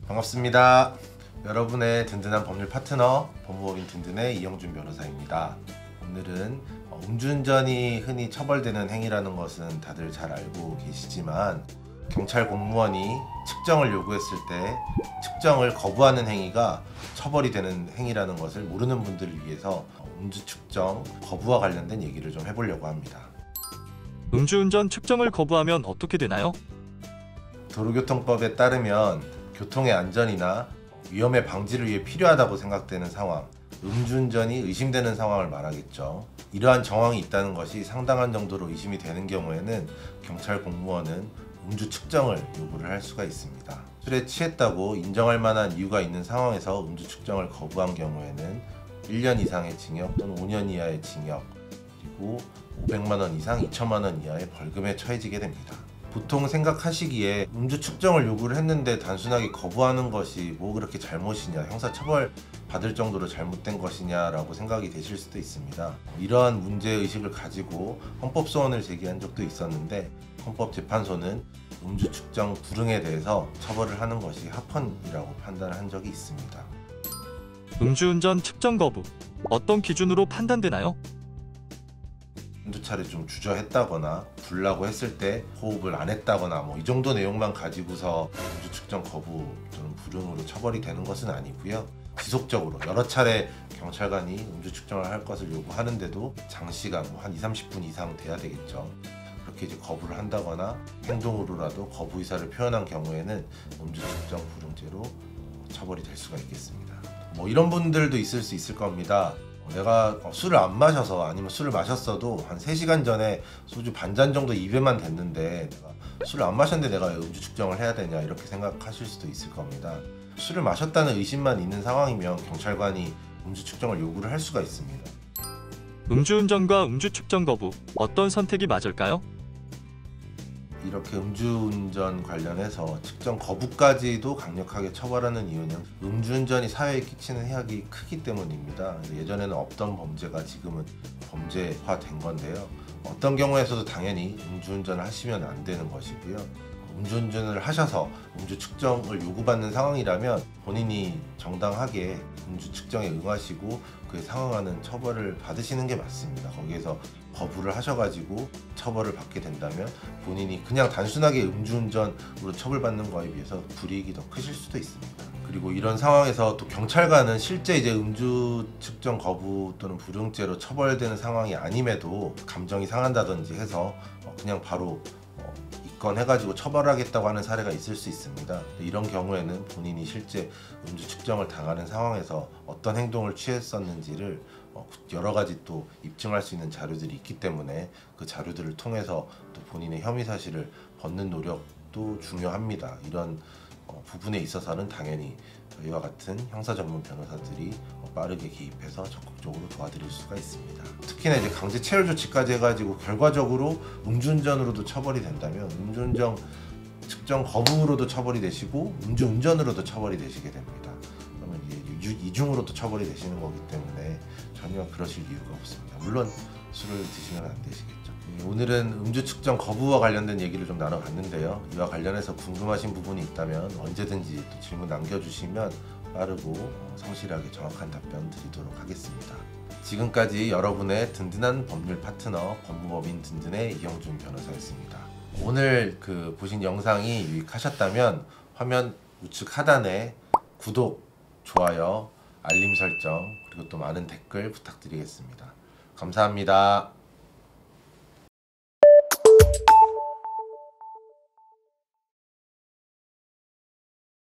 반갑습니다. 여러분의 든든한 법률 파트너 법무법인 든든의 이영준 변호사입니다. 오늘은 음주운전이 흔히 처벌되는 행위라는 것은 다들 잘 알고 계시지만 경찰 공무원이 측정을 요구했을 때 측정을 거부하는 행위가 처벌이 되는 행위라는 것을 모르는 분들을 위해서 음주 측정 거부와 관련된 얘기를 좀 해보려고 합니다. 음주운전 측정을 거부하면 어떻게 되나요? 도로교통법에 따르면 교통의 안전이나 위험의 방지를 위해 필요하다고 생각되는 상황, 음주운전이 의심되는 상황을 말하겠죠. 이러한 정황이 있다는 것이 상당한 정도로 의심이 되는 경우에는 경찰 공무원은 음주 측정을 요구를 할 수가 있습니다. 술에 취했다고 인정할 만한 이유가 있는 상황에서 음주 측정을 거부한 경우에는 1년 이상의 징역 또는 5년 이하의 징역, 그리고 500만 원 이상 2천만 원 이하의 벌금에 처해지게 됩니다. 보통 생각하시기에 음주 측정을 요구를 했는데 단순하게 거부하는 것이 뭐 그렇게 잘못이냐, 형사처벌 받을 정도로 잘못된 것이냐라고 생각이 되실 수도 있습니다. 이러한 문제의식을 가지고 헌법소원을 제기한 적도 있었는데 헌법재판소는 음주 측정 불응에 대해서 처벌을 하는 것이 합헌이라고 판단을 한 적이 있습니다. 음주운전 측정 거부, 어떤 기준으로 판단되나요? 한두 차례 좀 주저했다거나 불라고 했을 때 호흡을 안 했다거나 뭐 이 정도 내용만 가지고서 음주 측정 거부 또는 불응으로 처벌이 되는 것은 아니고요. 지속적으로 여러 차례 경찰관이 음주 측정을 할 것을 요구하는데도 장시간 한 2~30분 이상 돼야 되겠죠. 그렇게 이제 거부를 한다거나 행동으로라도 거부 의사를 표현한 경우에는 음주 측정 불응죄로 처벌이 될 수가 있겠습니다. 뭐 이런 분들도 있을 수 있을 겁니다. 내가 술을 안 마셔서, 아니면 술을 마셨어도 한 3시간 전에 소주 반잔 정도 입에만 댔는데 내가 술을 안 마셨는데 내가 음주 측정을 해야 되냐, 이렇게 생각하실 수도 있을 겁니다. 술을 마셨다는 의심만 있는 상황이면 경찰관이 음주 측정을 요구를 할 수가 있습니다. 음주운전과 음주 측정 거부, 어떤 선택이 맞을까요? 이렇게 음주운전 관련해서 측정 거부까지도 강력하게 처벌하는 이유는 음주운전이 사회에 끼치는 해악이 크기 때문입니다. 예전에는 없던 범죄가 지금은 범죄화된 건데요. 어떤 경우에서도 당연히 음주운전을 하시면 안 되는 것이고요. 음주운전을 하셔서 음주 측정을 요구받는 상황이라면 본인이 정당하게 음주 측정에 응하시고 그에 상응하는 처벌을 받으시는 게 맞습니다. 거기에서 거부를 하셔가지고 처벌을 받게 된다면 본인이 그냥 단순하게 음주운전으로 처벌받는 거에 비해서 불이익이 더 크실 수도 있습니다. 그리고 이런 상황에서 또 경찰관은 실제 이제 음주 측정 거부 또는 불응죄로 처벌되는 상황이 아님에도 감정이 상한다든지 해서 그냥 바로 입건해가지고 처벌하겠다고 하는 사례가 있을 수 있습니다. 이런 경우에는 본인이 실제 음주 측정을 당하는 상황에서 어떤 행동을 취했었는지를 여러 가지 또 입증할 수 있는 자료들이 있기 때문에 그 자료들을 통해서 또 본인의 혐의 사실을 벗는 노력도 중요합니다. 이런 부분에 있어서는 당연히 저희와 같은 형사 전문 변호사들이 빠르게 개입해서 적극적으로 도와드릴 수가 있습니다. 특히나 이제 강제 체열 조치까지 해가지고 결과적으로 음주운전으로도 처벌이 된다면 음주운전 측정 거부로도 처벌이 되시고 음주운전으로도 처벌이 되시게 됩니다. 그러면 이제 이중으로도 처벌이 되시는 거기 때문에 전혀 그러실 이유가 없습니다. 물론 술을 드시면 안 되시겠죠. 오늘은 음주 측정 거부와 관련된 얘기를 좀 나눠봤는데요. 이와 관련해서 궁금하신 부분이 있다면 언제든지 또 질문 남겨주시면 빠르고 성실하게 정확한 답변 드리도록 하겠습니다. 지금까지 여러분의 든든한 법률 파트너 법무법인 든든의 이영준 변호사였습니다. 오늘 보신 영상이 유익하셨다면 화면 우측 하단에 구독, 좋아요, 알림 설정, 그리고 또 많은 댓글 부탁드리겠습니다. 감사합니다.